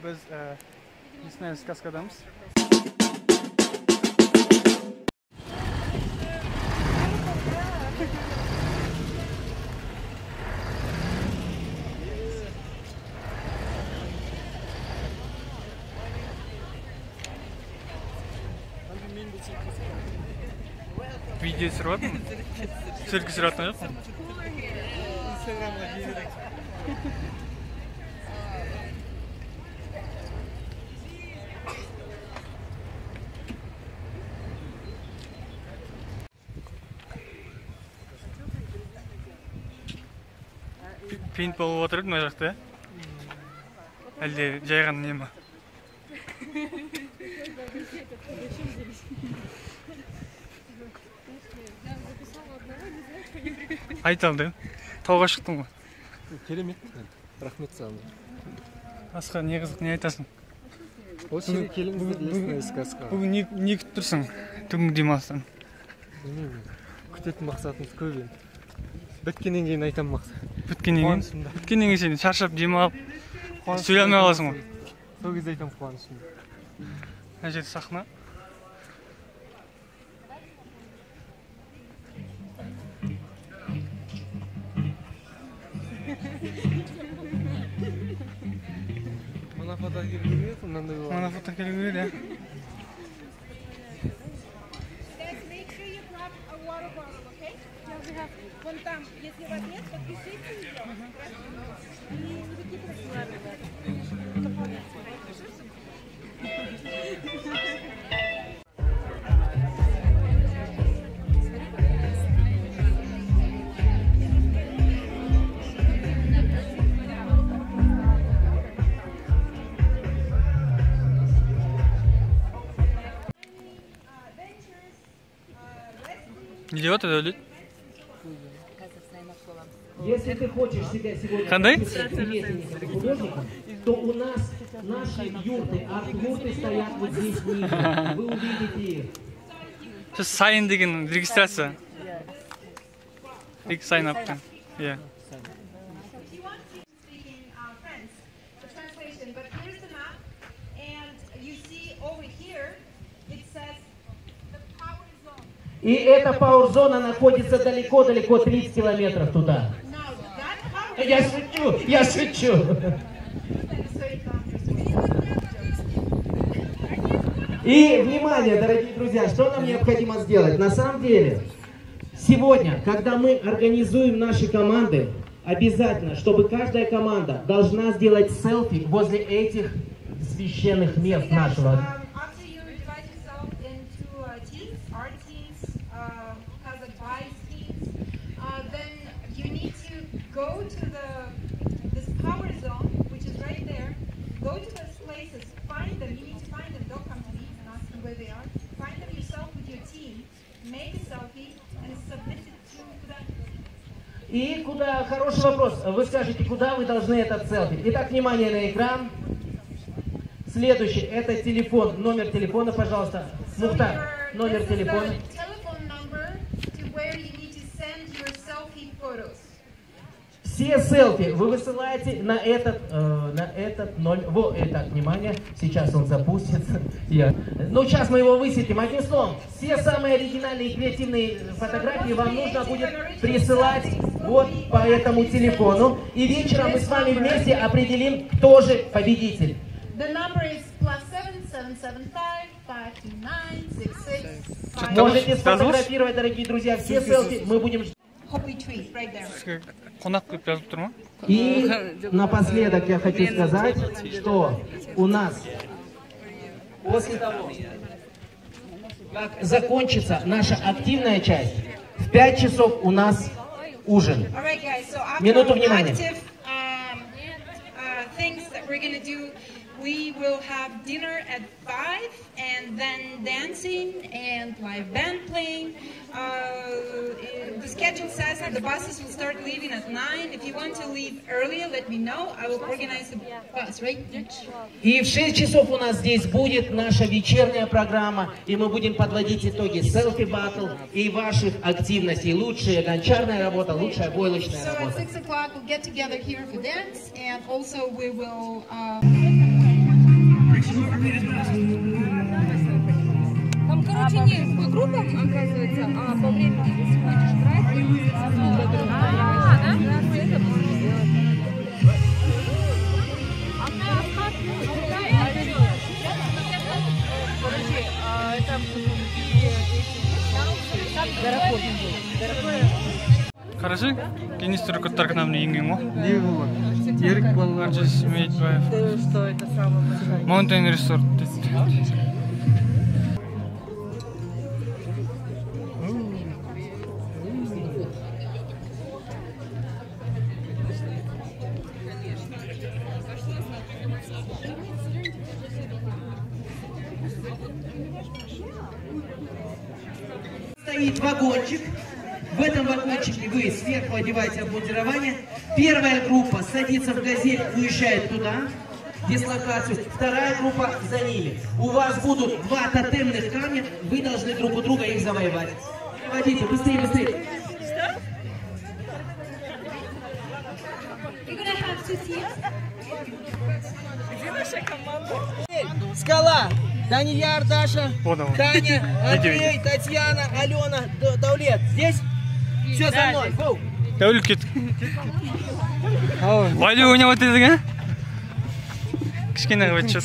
Biz Disney Kaskadamız. Video sürüyor mu? Sürgü sürüyor mu? Paintball отырып мына жақта. Әлде жай ғана не ма? Айталды. Тауға шықтың ғой. Керемет. Рахмет саған. Асқа не қызық, не айтасың? Осы келіңіздер сказка. Бүгін не күтіп тұрсың? Түнгі демалыстан. Күтетін мақсатымыз көп енді. Біткеннен кейін айтам мақсат. Біткеннен кейін сен шаршап демалып сөйлей алмай қаласың ғой. Сол кезде айтам қуанышымды. Мына жерде сахна. Мына фото келгенде мынандай болады. Мына фото келгенде. Вон там, если вас нет, подпишите ее. И никаких разговоров. Идиот это ли? Если ты хочешь себя сегодня художником, то у нас наши юрты, арт-юрты стоят вот здесь ниже. Вы увидите их. Just sign деген регистрация. Big sign up. Yeah. И эта пауэр-зона находится далеко-далеко, 30 километров туда. Я шучу. И, внимание, дорогие друзья, что нам необходимо сделать? На самом деле, сегодня, когда мы организуем наши команды, обязательно, чтобы каждая команда должна сделать селфи возле этих священных мест нашего. Go to this power zone, which is right there. Go to those places, find them. You need to find them. Don't come to me and ask them where they are. Find them yourself with your team. Make a selfie and submit it to them. И куда? Хороший вопрос. Вы скажете, куда вы должны этот селфи? Итак, внимание на экран. Следующий, это телефон. Номер телефона, пожалуйста. Мухтар, номер телефона. Все селфи вы высылаете на этот номер. Вот, итак, внимание, сейчас он запустится. Ну, сейчас мы его высветим. Одним словом, все самые оригинальные и креативные фотографии вам нужно будет присылать вот по этому телефону. И вечером мы с вами вместе определим, кто же победитель. Можете сфотографировать, дорогие друзья, все селфи. Мы будем... И напоследок я хочу сказать, что у нас после того, как закончится наша активная часть, в 5 часов у нас ужин. Минуту внимания. We will have dinner at 5 and then dancing and live band playing. The schedule says that the buses will start leaving at 9. If you want to leave earlier, let me know. I will organize the bus, right? И в 6 часов у нас здесь будет наша вечерняя программа, и мы будем подводить итоги селфи-баттл и ваших активностей. Лучшая гончарная работа, лучшая войлочная работа. So at 6 o'clock we'll get together here for dance, and also we will... Там, короче, не по группам, оказывается, а по времени ты сходишь брать. Да? Это можно сделать. Қарашы, кеңестер көттар кінамын енген ғой. Не болған? Ерік балалар. Арджис Мейтбаев. Что это самое? Mountain Resort дейді. Стоит вагончик. В этом вагончике вы сверху одеваете обмундирование. Первая группа садится в «Газель», уезжает туда, дислокацию. Вторая группа за ними. У вас будут 2 тотемных камня, вы должны друг у друга их завоевать. Водите, быстрее, быстрее. Скала, Данияр, Даша, Таня, Андрей, Татьяна, Алена, Даулет. Здесь? Все за мной. Гоу. Дәулет кет. Валю ойнап отыр едің, кішкене қылып өтші.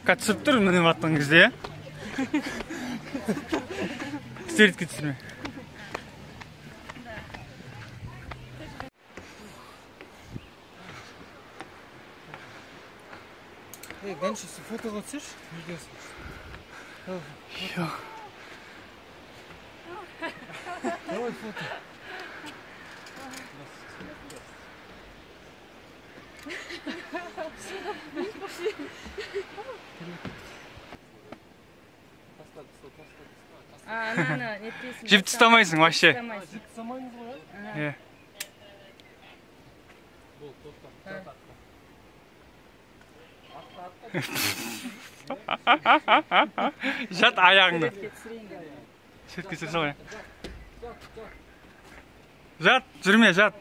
Қатысып тұр, міне баттың кезде, Суретке түсірме. Ганши, фотоға түсірші, видеосын. Давай фото. Жіп тұстамайсың, вообще. Жат аяғыңды. Суретке түсір салайын. Жат, жүрме, жат.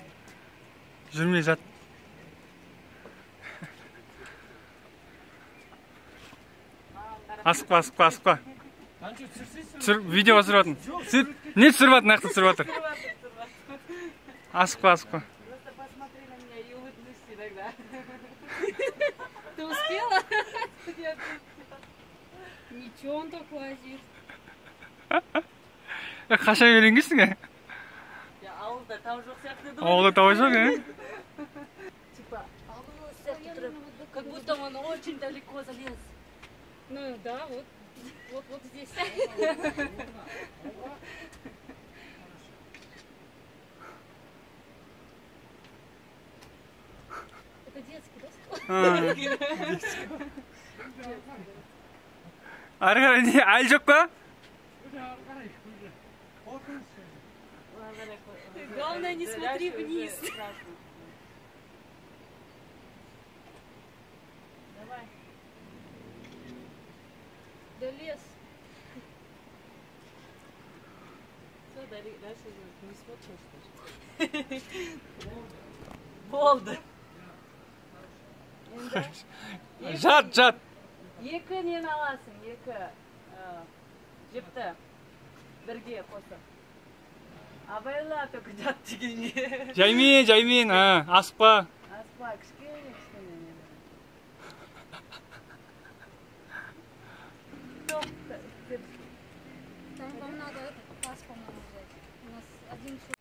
Жүрме, жат. Асықпа, асықпа, асықпа. Видео түсіріп жатыр. Не түсіріп жатыр, нақты түсіріп жатыр. Асықпа, асықпа. Просто посмотри на меня и улыбнись иногда. Ты успела? Ничего, он так лазит. Қаша үйренгенсің, ә? Ауылда тау жоқ сияқты думай. Ауылда тау жоқ, ә? Типа, ауылда сияқты тұрып, как будто он очень далеко залез. Ну да, вот здесь. Это детский, да? Ары қарай не, әлі жоқ па? Главное, не смотри вниз. Давай. Да лес. Все, дальше не смотришь, что ли? Болды. Жат, жат. Екі нені аласың, екі жіпті бірге қосып. Абайла только жат дегенге. Жаймен, аспа. Аспа, кішкене. Вам надо пас, по-моему, взять. У нас один шут.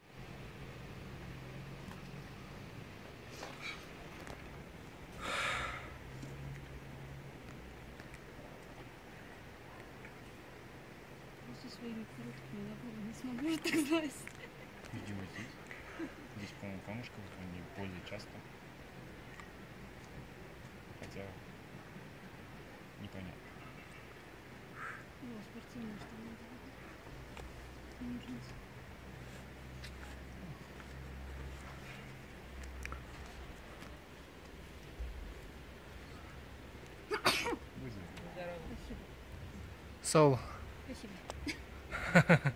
Своими короткими ногами не смогу же так залезть. Видео здесь. Здесь, по-моему, камушка, они более часто. Хотя непонятно. Спортивные штаны. Нужно. Сау. Спасибо.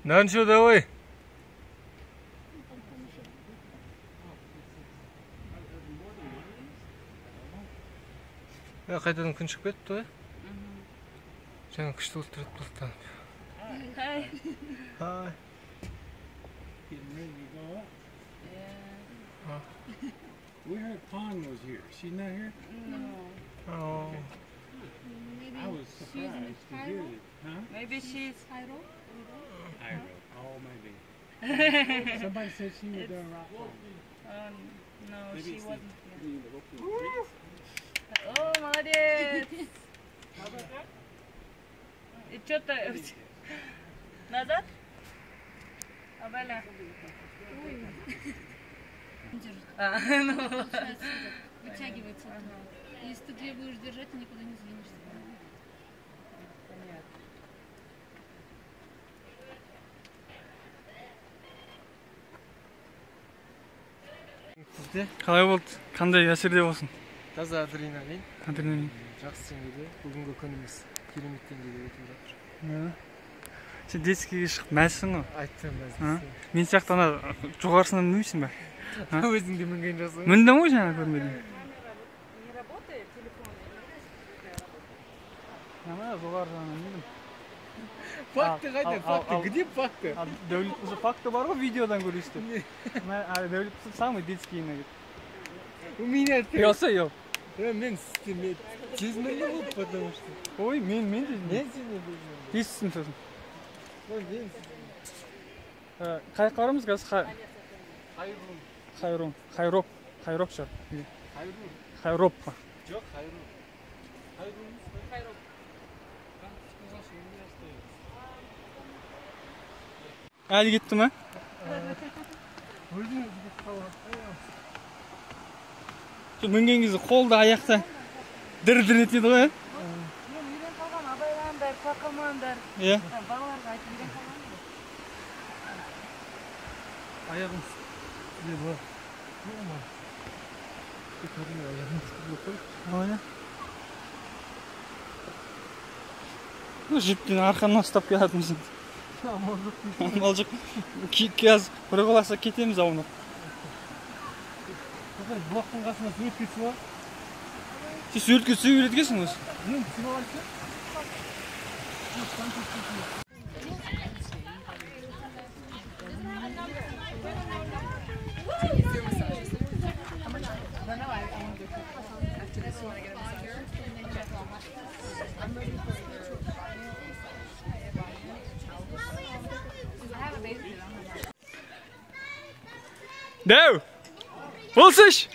Ну что, давай. Қайтадан күн шығып кетті ғой. Жаңа күшті болып тұрады бұлттанып. Hi. Hi. We heard Fawn was here. She's not here? Oh. I was surprised to hear it. Huh? Maybe she's Iro. Oh, maybe. Somebody said she was doing rock climbing. No, Maybe she it's wasn't the- here. Oh, молодец. И что-то назад? Абаля. Ну. Вытягивается. Если ты две будешь держать, ты никуда не сдвинешься. Бізде Қалай болды? Қандай әсерде болсын? таза адреналин. Адреналин. Жақсы деңгейде. Бүгінгі күніміз керемет деңгейде өтіп жатыр. Сен детскийге шығып мәзсің ғой. Айттым А? Мен сияқты ана жоғарысынан мінбейсің ба? Өзің де мінген жасың. Міндім ғой жаңа көрмедім. Не работает телефон? Ана жоғары жағынан міндім. Факты қайда? Факты. Где факты? Дәулет уже факты бар ғой видеодан көресіздер. Дәулет самый детский иногда. У меня ты. Пелса ел. Мен сезмелі болып, потому что. Ой, мен де Мен сені білмеймін. естісің сосын. Ой, мен Қай қарымыз қазір? Хайрун. Хайроп шығар. Хайрун. Хайроп па. Жоқ, Хайрун. Хайрун. Әлі кетті ма? Өзің кетіп қалған. Мінген кезде қолды аяқта дір-дір етеді ғой, Мен үйрен қалған абайлаңдар, қақылмаңдар. иә? Балаларға айтып үйрен қалған. Аяғым сізде бар. Ома. Кәдімгі аяғым сізде қой. Ой. Жіптен арқаннан ұстап келатымыз. Амал жоқ. Қазір бір қоласа кетеміз аунап. Бұлақтың қасына сует кетсі ба? Сен суретке түсіп үйреткенсің осы? Мен түсіп алшы. Дәу! Болсыш!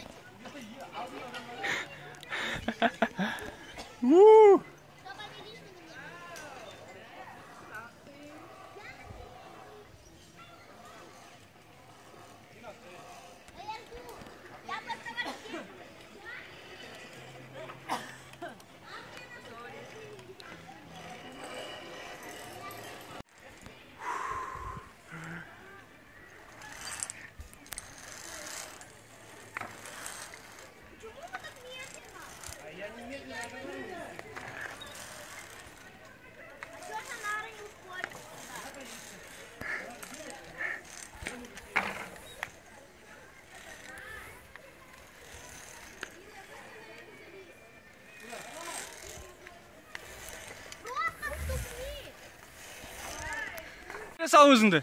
Сал өзіңді.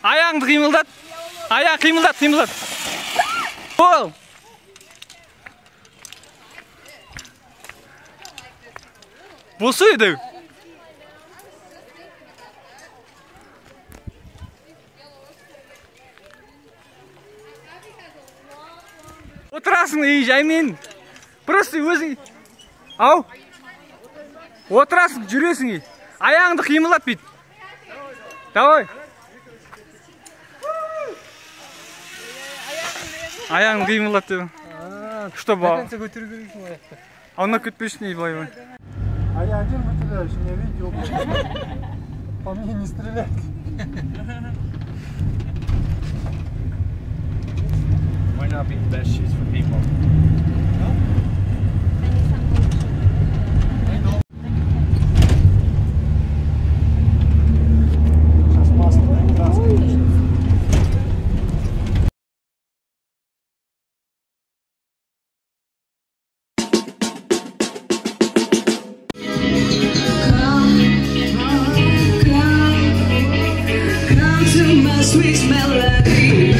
Аяғыңды қимылдат. Аяқ қимылдат. Бол. Босы еді. Отырасың, жаймен. Просто өзің. Ау. Отырасың, жүресің. Аяғыңды қимылдат бейт. Давай. Аяғыңды қимылдат дедім. Что ба? До конца көтеру керексің аяқты. Ана күтпешін ебай. А я один выделяюсь, у меня видео. По мне не стрелять. Might not be the best shoes for people. sweet melody.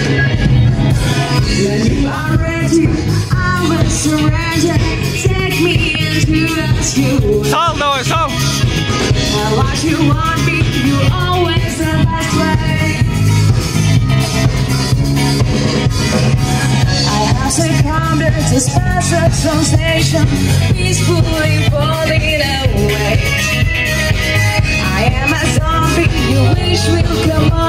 When you are ready, I will surrender. Take me into what you want. Sal, давай, сам. What you want me, you always the best way. I have succumbed to special sensation, peacefully falling away. I am a zombie, you wish will come on.